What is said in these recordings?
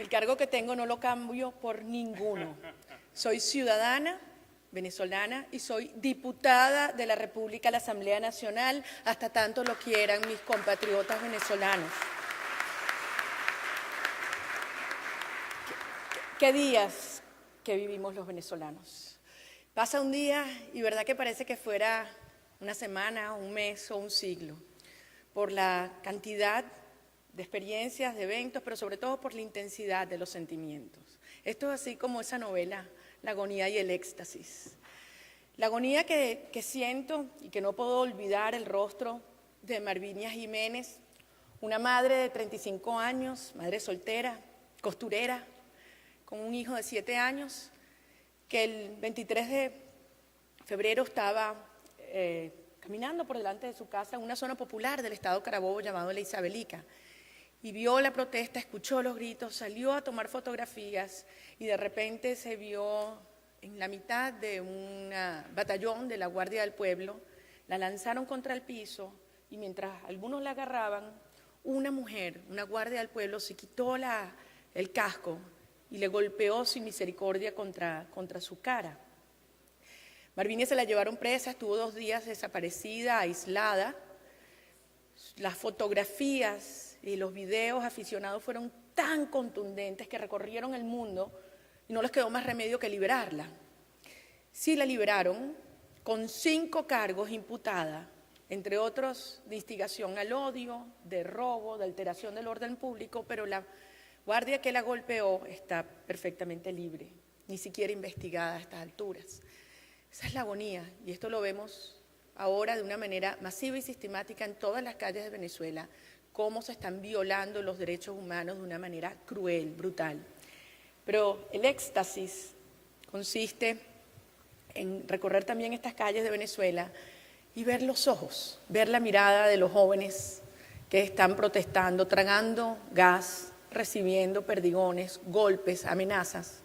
El cargo que tengo no lo cambio por ninguno. Soy ciudadana venezolana y soy diputada de la República a la Asamblea Nacional, hasta tanto lo quieran mis compatriotas venezolanos. ¿Qué días que vivimos los venezolanos? Pasa un día y verdad que parece que fuera una semana, un mes o un siglo, por la cantidad de experiencias, de eventos, pero sobre todo por la intensidad de los sentimientos. Esto es así como esa novela, La agonía y el éxtasis. La agonía que siento y que no puedo olvidar el rostro de Marvinia Jiménez, una madre de 35 años, madre soltera, costurera, con un hijo de 7 años, que el 23 de febrero estaba caminando por delante de su casa en una zona popular del estado Carabobo llamado La Isabelica, y vio la protesta, escuchó los gritos, salió a tomar fotografías y de repente se vio en la mitad de un batallón de la Guardia del Pueblo, la lanzaron contra el piso y mientras algunos la agarraban, una mujer, una guardia del pueblo, se quitó el casco y le golpeó sin misericordia contra su cara. Marvinia se la llevaron presa, estuvo 2 días desaparecida, aislada. Las fotografías y los videos aficionados fueron tan contundentes que recorrieron el mundo y no les quedó más remedio que liberarla. Sí la liberaron con 5 cargos imputada, entre otros de instigación al odio, de robo, de alteración del orden público, pero la guardia que la golpeó está perfectamente libre, ni siquiera investigada a estas alturas. Esa es la agonía y esto lo vemos ahora de una manera masiva y sistemática en todas las calles de Venezuela, cómo se están violando los derechos humanos de una manera cruel, brutal. Pero el éxtasis consiste en recorrer también estas calles de Venezuela y ver los ojos, ver la mirada de los jóvenes que están protestando, tragando gas, recibiendo perdigones, golpes, amenazas,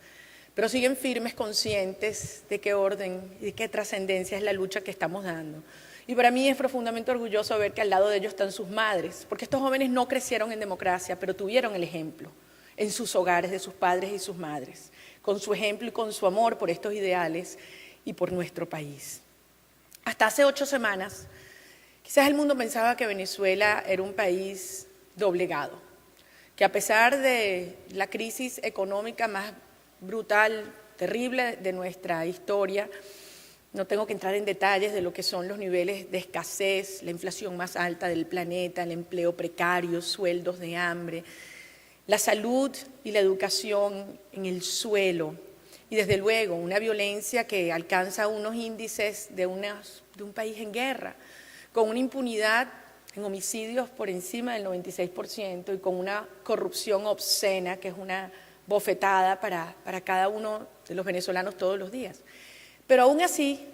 pero siguen firmes, conscientes de qué orden y de qué trascendencia es la lucha que estamos dando. Y para mí es profundamente orgulloso ver que al lado de ellos están sus madres, porque estos jóvenes no crecieron en democracia, pero tuvieron el ejemplo en sus hogares de sus padres y sus madres, con su ejemplo y con su amor por estos ideales y por nuestro país. Hasta hace 8 semanas, quizás el mundo pensaba que Venezuela era un país doblegado, que a pesar de la crisis económica más brutal, terrible de nuestra historia, no tengo que entrar en detalles de lo que son los niveles de escasez, la inflación más alta del planeta, el empleo precario, sueldos de hambre, la salud y la educación en el suelo y desde luego una violencia que alcanza unos índices de un país en guerra, con una impunidad en homicidios por encima del 96% y con una corrupción obscena que es una bofetada para cada uno de los venezolanos todos los días. Pero aún así,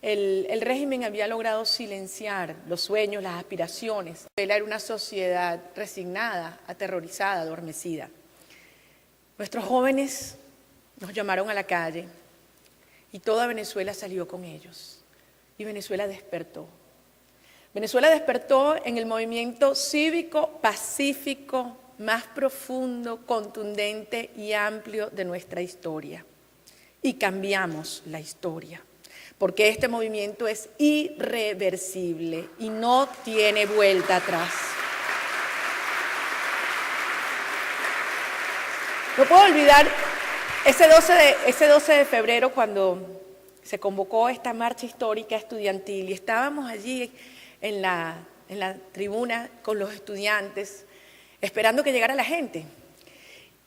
el régimen había logrado silenciar los sueños, las aspiraciones. Venezuela era una sociedad resignada, aterrorizada, adormecida. Nuestros jóvenes nos llamaron a la calle y toda Venezuela salió con ellos. Y Venezuela despertó. Venezuela despertó en el movimiento cívico pacífico más profundo, contundente y amplio de nuestra historia. Y cambiamos la historia, porque este movimiento es irreversible y no tiene vuelta atrás. No puedo olvidar ese 12 de febrero cuando se convocó esta marcha histórica estudiantil y estábamos allí en la tribuna con los estudiantes esperando que llegara la gente.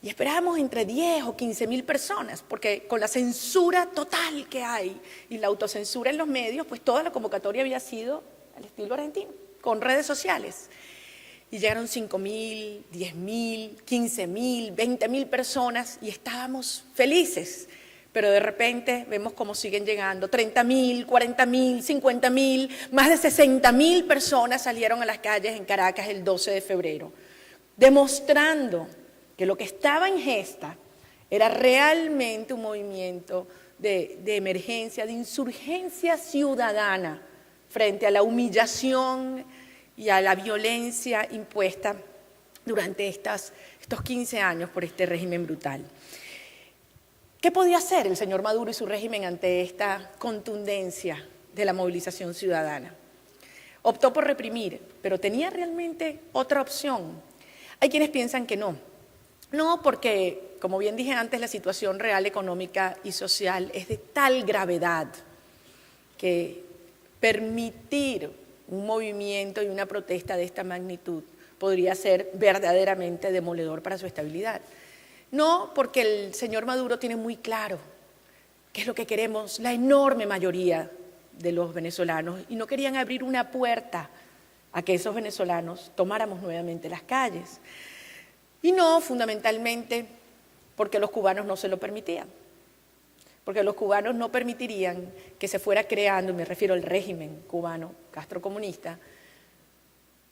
Y esperábamos entre 10 o 15.000 personas, porque con la censura total que hay y la autocensura en los medios, pues toda la convocatoria había sido al estilo argentino, con redes sociales. Y llegaron 5.000, 10.000, 15.000, 20.000 personas y estábamos felices. Pero de repente vemos cómo siguen llegando 30.000, 40.000, 50.000, más de 60.000 personas salieron a las calles en Caracas el 12 de febrero, demostrando que lo que estaba en gesta era realmente un movimiento de emergencia, de insurgencia ciudadana frente a la humillación y a la violencia impuesta durante estos 15 años por este régimen brutal. ¿Qué podía hacer el señor Maduro y su régimen ante esta contundencia de la movilización ciudadana? Optó por reprimir, pero ¿tenía realmente otra opción? Hay quienes piensan que no. No, porque, como bien dije antes, la situación real, económica y social es de tal gravedad que permitir un movimiento y una protesta de esta magnitud podría ser verdaderamente demoledor para su estabilidad. No, porque el señor Maduro tiene muy claro qué es lo que queremos la enorme mayoría de los venezolanos y no querían abrir una puerta a que esos venezolanos tomáramos nuevamente las calles. Y no, fundamentalmente, porque los cubanos no se lo permitían. Porque los cubanos no permitirían que se fuera creando, y me refiero al régimen cubano castrocomunista,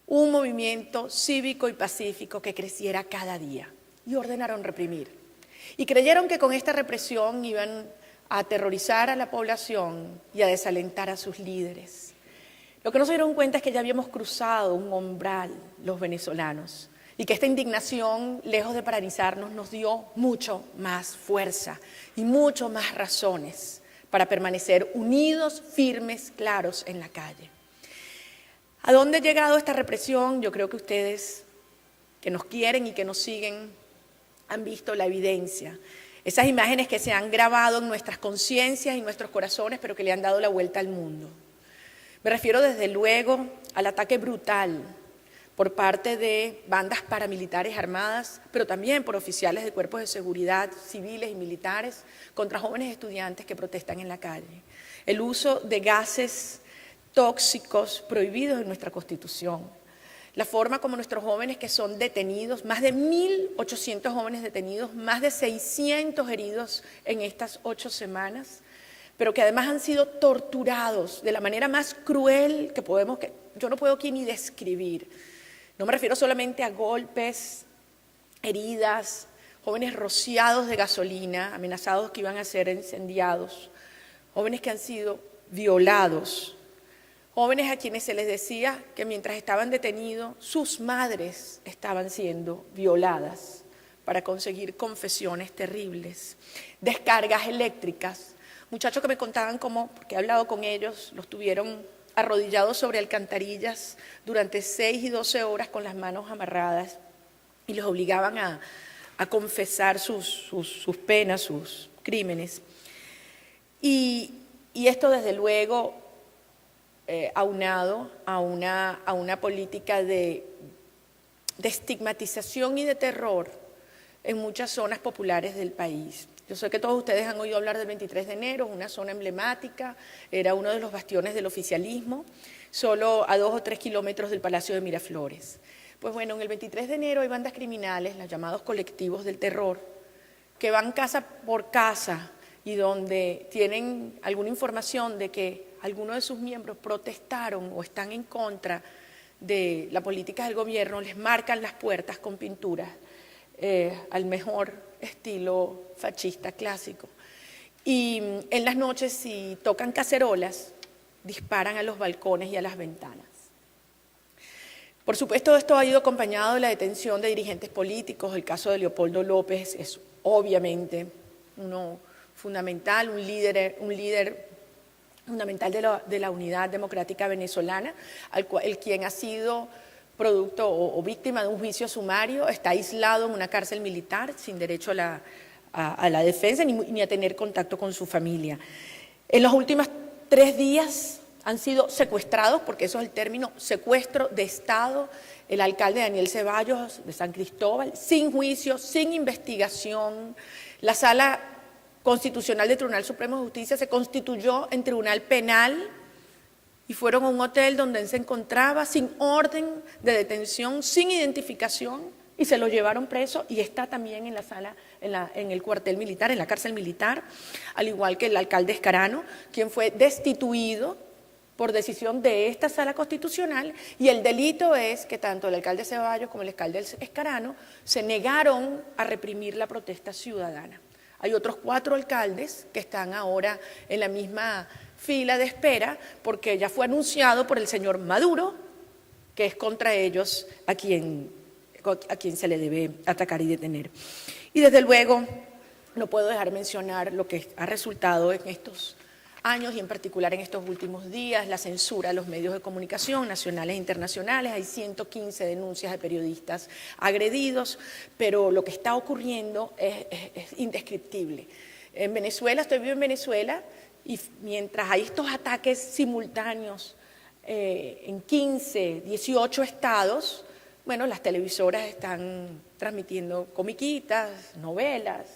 un movimiento cívico y pacífico que creciera cada día. Y ordenaron reprimir. Y creyeron que con esta represión iban a aterrorizar a la población y a desalentar a sus líderes. Lo que no se dieron cuenta es que ya habíamos cruzado un umbral los venezolanos y que esta indignación, lejos de paralizarnos, nos dio mucho más fuerza y mucho más razones para permanecer unidos, firmes, claros en la calle. ¿A dónde ha llegado esta represión? Yo creo que ustedes que nos quieren y que nos siguen han visto la evidencia. Esas imágenes que se han grabado en nuestras conciencias y nuestros corazones, pero que le han dado la vuelta al mundo. Me refiero desde luego al ataque brutal por parte de bandas paramilitares armadas, pero también por oficiales de cuerpos de seguridad, civiles y militares, contra jóvenes estudiantes que protestan en la calle. El uso de gases tóxicos prohibidos en nuestra Constitución. La forma como nuestros jóvenes que son detenidos, más de 1.800 jóvenes detenidos, más de 600 heridos en estas 8 semanas, pero que además han sido torturados de la manera más cruel que yo no puedo aquí ni describir. No me refiero solamente a golpes, heridas, jóvenes rociados de gasolina, amenazados que iban a ser incendiados, jóvenes que han sido violados, jóvenes a quienes se les decía que mientras estaban detenidos, sus madres estaban siendo violadas para conseguir confesiones terribles, descargas eléctricas, muchachos que me contaban cómo, porque he hablado con ellos, los tuvieron arrodillados sobre alcantarillas durante 6 y 12 horas con las manos amarradas y los obligaban a confesar sus penas, sus crímenes. Y esto desde luego aunado a una política de estigmatización y de terror en muchas zonas populares del país. Yo sé que todos ustedes han oído hablar del 23 de enero, una zona emblemática, era uno de los bastiones del oficialismo, solo a 2 o 3 kilómetros del Palacio de Miraflores. Pues bueno, en el 23 de enero hay bandas criminales, los llamados colectivos del terror, que van casa por casa y donde tienen alguna información de que algunos de sus miembros protestaron o están en contra de la política del gobierno, les marcan las puertas con pinturas al mejor estilo fascista clásico. Y en las noches, si tocan cacerolas, disparan a los balcones y a las ventanas. Por supuesto, esto ha ido acompañado de la detención de dirigentes políticos. El caso de Leopoldo López es obviamente uno fundamental, un líder fundamental de la unidad democrática venezolana, el quien ha sido producto o víctima de un juicio sumario, está aislado en una cárcel militar, sin derecho a la defensa ni a tener contacto con su familia. En los últimos 3 días han sido secuestrados, porque eso es el término, secuestro de Estado, el alcalde Daniel Ceballos de San Cristóbal, sin juicio, sin investigación. La Sala Constitucional del Tribunal Supremo de Justicia se constituyó en tribunal penal y fueron a un hotel donde él se encontraba sin orden de detención, sin identificación, y se lo llevaron preso y está también en la sala, en el cuartel militar, en la cárcel militar, al igual que el alcalde Escarano, quien fue destituido por decisión de esta sala constitucional, y el delito es que tanto el alcalde Ceballos como el alcalde Escarano se negaron a reprimir la protesta ciudadana. Hay otros 4 alcaldes que están ahora en la misma fila de espera porque ya fue anunciado por el señor Maduro que es contra ellos a quien a quien se le debe atacar y detener. Y desde luego no puedo dejar de mencionar lo que ha resultado en estos años y en particular en estos últimos días, la censura a los medios de comunicación nacionales e internacionales. Hay 115 denuncias de periodistas agredidos, pero lo que está ocurriendo es indescriptible. En Venezuela, estoy vivo en Venezuela, y mientras hay estos ataques simultáneos en 15, 18 estados, bueno, las televisoras están transmitiendo comiquitas, novelas,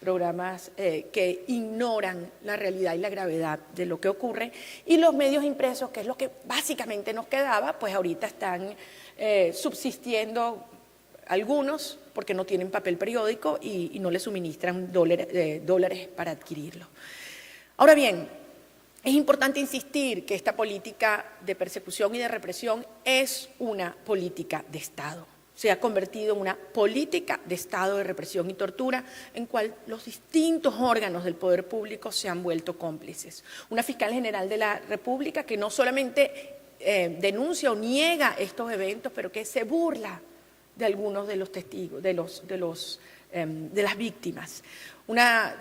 programas que ignoran la realidad y la gravedad de lo que ocurre, y los medios impresos, que es lo que básicamente nos quedaba, pues ahorita están subsistiendo algunos porque no tienen papel periódico y no les suministran dólares para adquirirlo. Ahora bien, es importante insistir que esta política de persecución y de represión es una política de Estado. Se ha convertido en una política de Estado de represión y tortura en cual los distintos órganos del poder público se han vuelto cómplices. Una fiscal general de la República que no solamente denuncia o niega estos eventos, pero que se burla de algunos de los testigos, de las víctimas. Una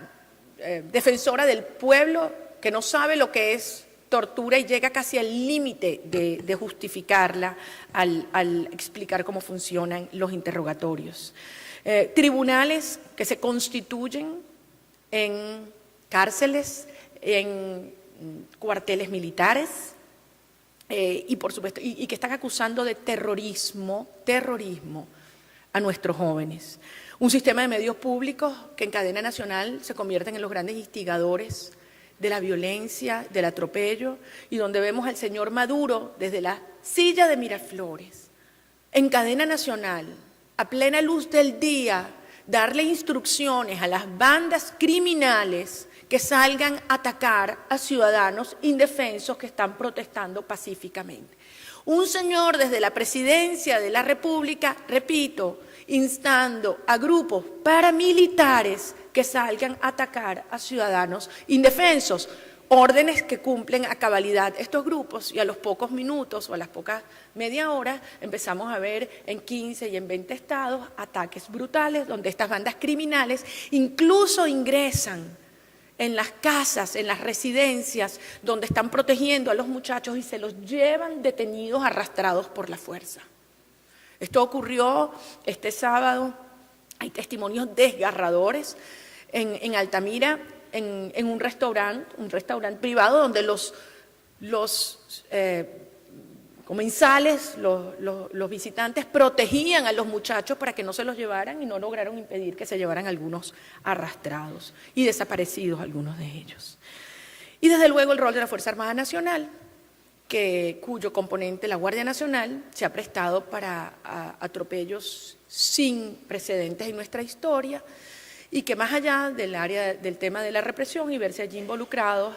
defensora del pueblo que no sabe lo que es tortura y llega casi al límite de justificarla al explicar cómo funcionan los interrogatorios. Tribunales que se constituyen en cárceles, en cuarteles militares y por supuesto, y que están acusando de terrorismo a nuestros jóvenes. Un sistema de medios públicos que en cadena nacional se convierten en los grandes instigadores de la violencia, del atropello, y donde vemos al señor Maduro desde la silla de Miraflores, en cadena nacional, a plena luz del día, darle instrucciones a las bandas criminales que salgan a atacar a ciudadanos indefensos que están protestando pacíficamente. Un señor desde la presidencia de la República, repito, instando a grupos paramilitares que salgan a atacar a ciudadanos indefensos, órdenes que cumplen a cabalidad estos grupos, y a los pocos minutos o a las pocas media hora empezamos a ver en 15 y en 20 estados ataques brutales donde estas bandas criminales incluso ingresan en las casas, en las residencias donde están protegiendo a los muchachos y se los llevan detenidos, arrastrados por la fuerza. Esto ocurrió este sábado, hay testimonios desgarradores en Altamira, en un restaurante privado donde los comensales, los visitantes protegían a los muchachos para que no se los llevaran y no lograron impedir que se llevaran algunos arrastrados y desaparecidos algunos de ellos. Y desde luego el rol de la Fuerza Armada Nacional, cuyo componente, la Guardia Nacional, se ha prestado para atropellos sin precedentes en nuestra historia y que más allá del tema de la represión y verse allí involucrados,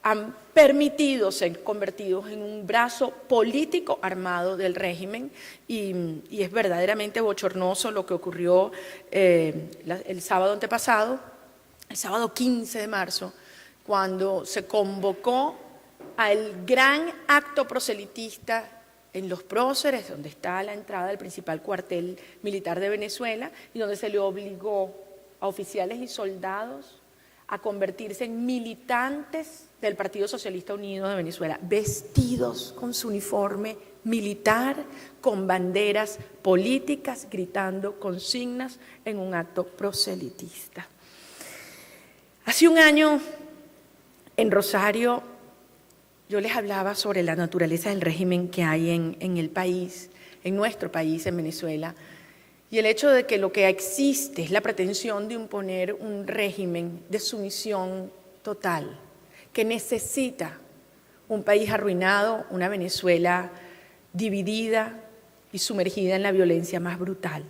han permitido ser convertidos en un brazo político armado del régimen y es verdaderamente bochornoso lo que ocurrió el sábado antepasado, el sábado 15 de marzo, cuando se convocó al gran acto proselitista en Los Próceres, donde está la entrada del principal cuartel militar de Venezuela y donde se le obligó a oficiales y soldados a convertirse en militantes del Partido Socialista Unido de Venezuela, vestidos con su uniforme militar, con banderas políticas, gritando consignas en un acto proselitista. Hace un año, en Rosario, yo les hablaba sobre la naturaleza del régimen que hay en el país, en nuestro país, en Venezuela, y el hecho de que lo que existe es la pretensión de imponer un régimen de sumisión total, que necesita un país arruinado, una Venezuela dividida y sumergida en la violencia más brutal.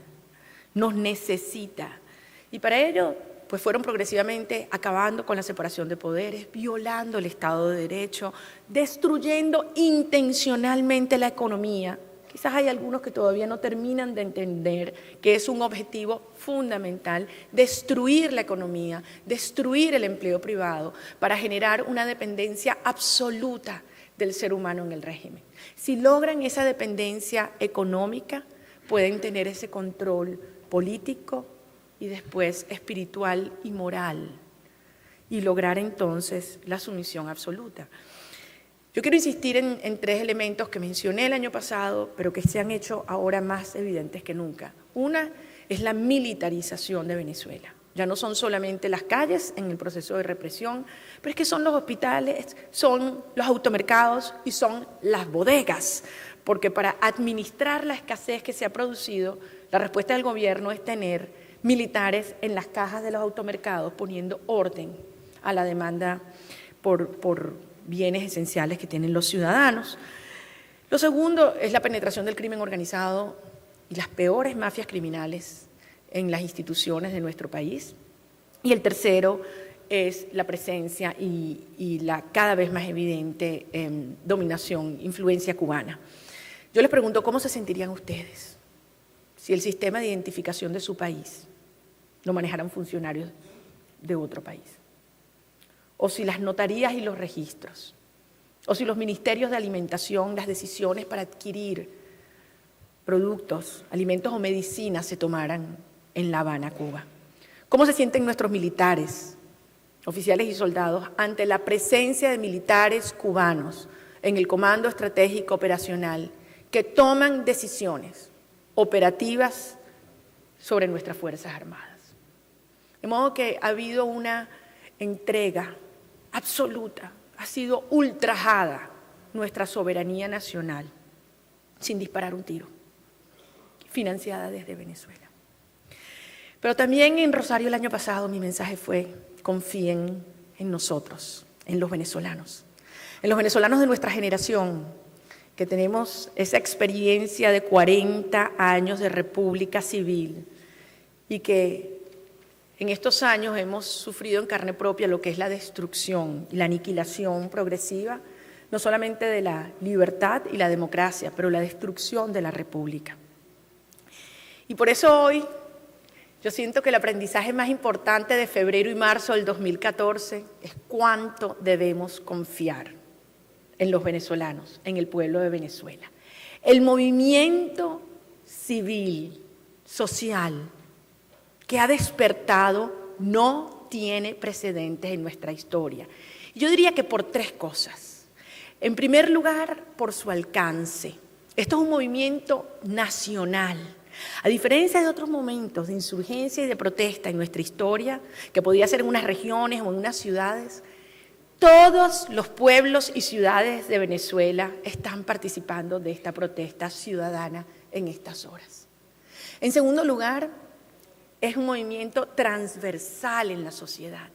Nos necesita. Y para ello, pues fueron progresivamente acabando con la separación de poderes, violando el Estado de Derecho, destruyendo intencionalmente la economía. Quizás hay algunos que todavía no terminan de entender que es un objetivo fundamental destruir la economía, destruir el empleo privado para generar una dependencia absoluta del ser humano en el régimen. Si logran esa dependencia económica, pueden tener ese control político y después espiritual y moral, y lograr entonces la sumisión absoluta. Yo quiero insistir en 3 elementos que mencioné el año pasado, pero que se han hecho ahora más evidentes que nunca. Una es la militarización de Venezuela. Ya no son solamente las calles en el proceso de represión, pero es que son los hospitales, son los automercados y son las bodegas, porque para administrar la escasez que se ha producido, la respuesta del gobierno es tener militares en las cajas de los automercados poniendo orden a la demanda por bienes esenciales que tienen los ciudadanos. Lo segundo es la penetración del crimen organizado y las peores mafias criminales en las instituciones de nuestro país. Y el tercero es la presencia y la cada vez más evidente dominación, influencia cubana. Yo les pregunto, ¿cómo se sentirían ustedes si el sistema de identificación de su país lo manejaran funcionarios de otro país? O si las notarías y los registros, o si los ministerios de alimentación, las decisiones para adquirir productos, alimentos o medicinas se tomaran en La Habana, Cuba. ¿Cómo se sienten nuestros militares, oficiales y soldados, ante la presencia de militares cubanos en el Comando Estratégico Operacional que toman decisiones operativas sobre nuestras Fuerzas Armadas? De modo que ha habido una entrega absoluta, ha sido ultrajada nuestra soberanía nacional sin disparar un tiro, financiada desde Venezuela. Pero también en Rosario el año pasado mi mensaje fue: confíen en nosotros, en los venezolanos de nuestra generación, que tenemos esa experiencia de 40 años de república civil y que en estos años hemos sufrido en carne propia lo que es la destrucción y la aniquilación progresiva, no solamente de la libertad y la democracia, pero la destrucción de la república. Y por eso hoy yo siento que el aprendizaje más importante de febrero y marzo del 2014 es cuánto debemos confiar en los venezolanos, en el pueblo de Venezuela. El movimiento civil, social, que ha despertado no tiene precedentes en nuestra historia. Yo diría que por 3 cosas. En primer lugar, por su alcance. Esto es un movimiento nacional. A diferencia de otros momentos de insurgencia y de protesta en nuestra historia, que podía ser en unas regiones o en unas ciudades, todos los pueblos y ciudades de Venezuela están participando de esta protesta ciudadana en estas horas. En segundo lugar, es un movimiento transversal en la sociedad.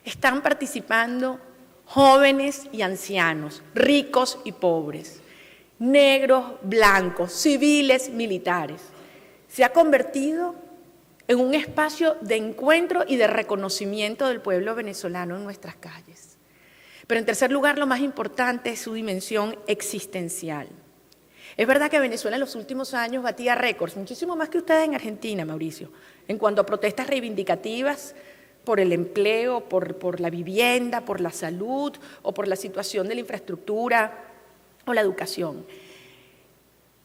Están participando jóvenes y ancianos, ricos y pobres, negros, blancos, civiles, militares. Se ha convertido en un espacio de encuentro y de reconocimiento del pueblo venezolano en nuestras calles. Pero en tercer lugar, lo más importante es su dimensión existencial. Es verdad que Venezuela en los últimos años batía récords, muchísimo más que ustedes en Argentina, Mauricio, en cuanto a protestas reivindicativas por el empleo, por la vivienda, por la salud o por la situación de la infraestructura o la educación.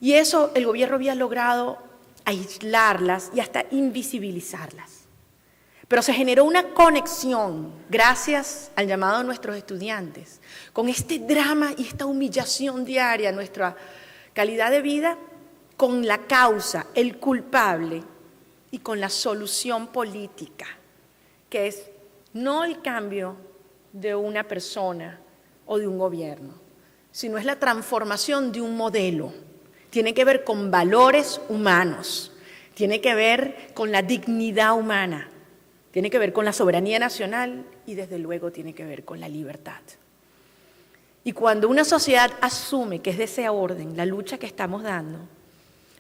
Y eso el gobierno había logrado aislarlas y hasta invisibilizarlas. Pero se generó una conexión, gracias al llamado de nuestros estudiantes, con este drama y esta humillación diaria a nuestra calidad de vida, con la causa, el culpable y con la solución política, que es no el cambio de una persona o de un gobierno, sino es la transformación de un modelo. Tiene que ver con valores humanos, tiene que ver con la dignidad humana, tiene que ver con la soberanía nacional y desde luego tiene que ver con la libertad. Y cuando una sociedad asume que es de ese orden la lucha que estamos dando,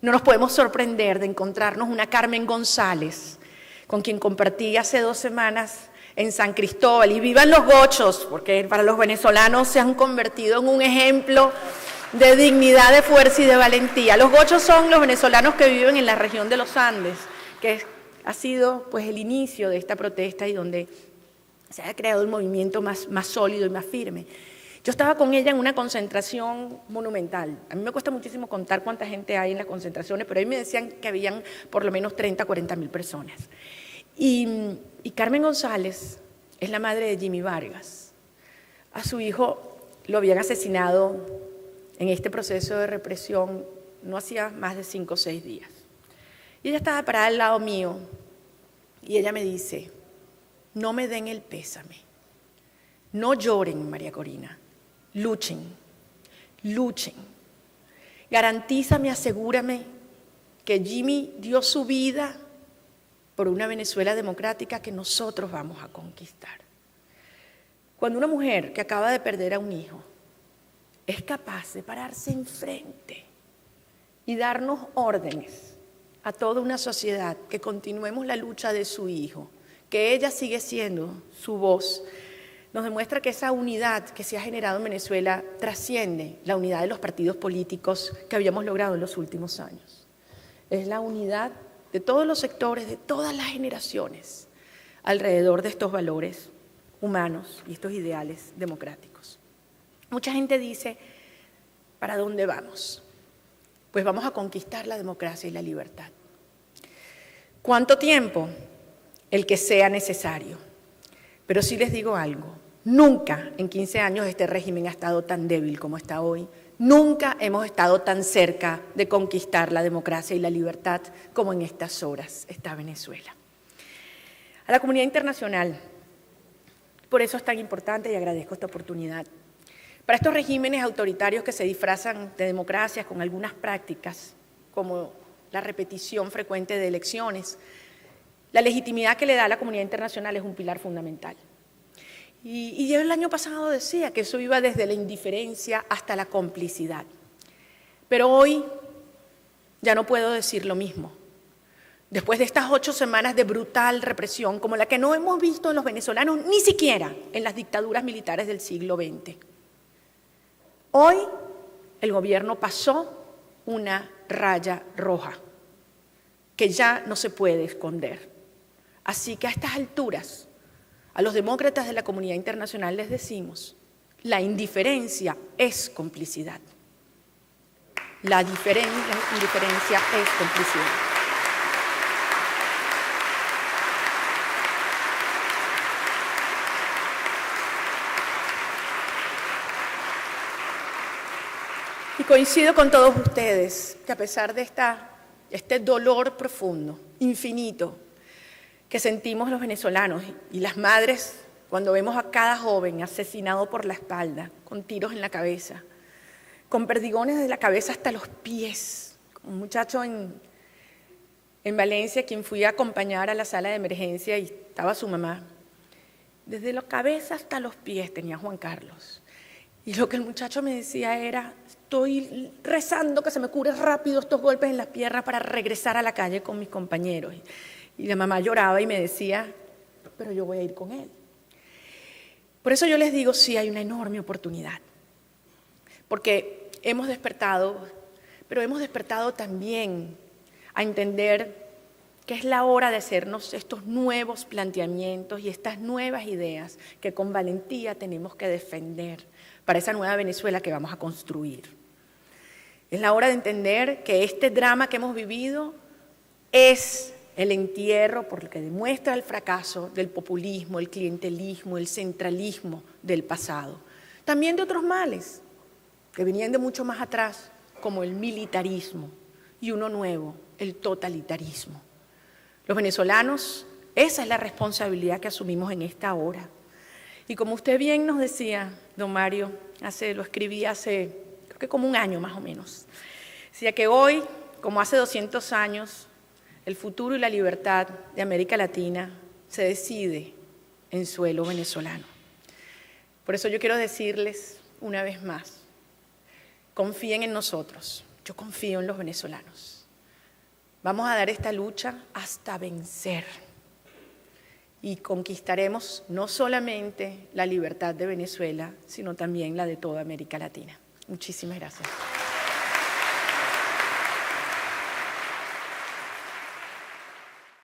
no nos podemos sorprender de encontrarnos una Carmen González, con quien compartí hace 2 semanas en San Cristóbal. Y vivan los gochos, porque para los venezolanos se han convertido en un ejemplo de dignidad, de fuerza y de valentía. Los gochos son los venezolanos que viven en la región de los Andes, que ha sido pues el inicio de esta protesta y donde se ha creado un movimiento más sólido y más firme. Yo estaba con ella en una concentración monumental. A mí me cuesta muchísimo contar cuánta gente hay en las concentraciones, pero ahí me decían que habían por lo menos 30, 40 mil personas. Y Carmen González es la madre de Jimmy Vargas. A su hijo lo habían asesinado en este proceso de represión no hacía más de 5 o 6 días. Y ella estaba parada al lado mío y ella me dice, no me den el pésame, no lloren, María Corina, luchen, luchen. Garantízame, asegúrame que Jimmy dio su vida por una Venezuela democrática que nosotros vamos a conquistar. Cuando una mujer que acaba de perder a un hijo es capaz de pararse enfrente y darnos órdenes a toda una sociedad que continuemos la lucha de su hijo, que ella sigue siendo su voz, nos demuestra que esa unidad que se ha generado en Venezuela trasciende la unidad de los partidos políticos que habíamos logrado en los últimos años. Es la unidad de todos los sectores, de todas las generaciones, alrededor de estos valores humanos y estos ideales democráticos. Mucha gente dice, ¿para dónde vamos? Pues vamos a conquistar la democracia y la libertad. ¿Cuánto tiempo? El que sea necesario. Pero sí les digo algo, nunca en 15 años este régimen ha estado tan débil como está hoy, nunca hemos estado tan cerca de conquistar la democracia y la libertad como en estas horas está Venezuela. A la comunidad internacional, por eso es tan importante y agradezco esta oportunidad. Para estos regímenes autoritarios que se disfrazan de democracias con algunas prácticas, como la repetición frecuente de elecciones, la legitimidad que le da a la comunidad internacional es un pilar fundamental. Y yo el año pasado decía que eso iba desde la indiferencia hasta la complicidad. Pero hoy ya no puedo decir lo mismo. Después de estas 8 semanas de brutal represión, como la que no hemos visto en los venezolanos, ni siquiera en las dictaduras militares del siglo XX. Hoy el gobierno pasó una raya roja que ya no se puede esconder. Así que a estas alturas, a los demócratas de la comunidad internacional les decimos, la indiferencia es complicidad. La indiferencia es complicidad. Y coincido con todos ustedes que a pesar de este dolor profundo, infinito, que sentimos los venezolanos y las madres cuando vemos a cada joven asesinado por la espalda, con tiros en la cabeza, con perdigones de la cabeza hasta los pies. Un muchacho en Valencia, quien fui a acompañar a la sala de emergencia y estaba su mamá, desde la cabeza hasta los pies tenía Juan Carlos. Y lo que el muchacho me decía era, estoy rezando que se me cure rápido estos golpes en las piernas para regresar a la calle con mis compañeros. Y la mamá lloraba y me decía, pero yo voy a ir con él. Por eso yo les digo, sí, hay una enorme oportunidad. Porque hemos despertado, pero hemos despertado también a entender que es la hora de hacernos estos nuevos planteamientos y estas nuevas ideas que con valentía tenemos que defender para esa nueva Venezuela que vamos a construir. Es la hora de entender que este drama que hemos vivido es el entierro porque demuestra el fracaso del populismo, el clientelismo, el centralismo del pasado. También de otros males que venían de mucho más atrás, como el militarismo y uno nuevo, el totalitarismo. Los venezolanos, esa es la responsabilidad que asumimos en esta hora. Y como usted bien nos decía, don Mario, lo escribí hace, creo que como un año más o menos, decía que hoy, como hace 200 años, el futuro y la libertad de América Latina se decide en suelo venezolano. Por eso yo quiero decirles una vez más, confíen en nosotros, yo confío en los venezolanos. Vamos a dar esta lucha hasta vencer y conquistaremos no solamente la libertad de Venezuela, sino también la de toda América Latina. Muchísimas gracias.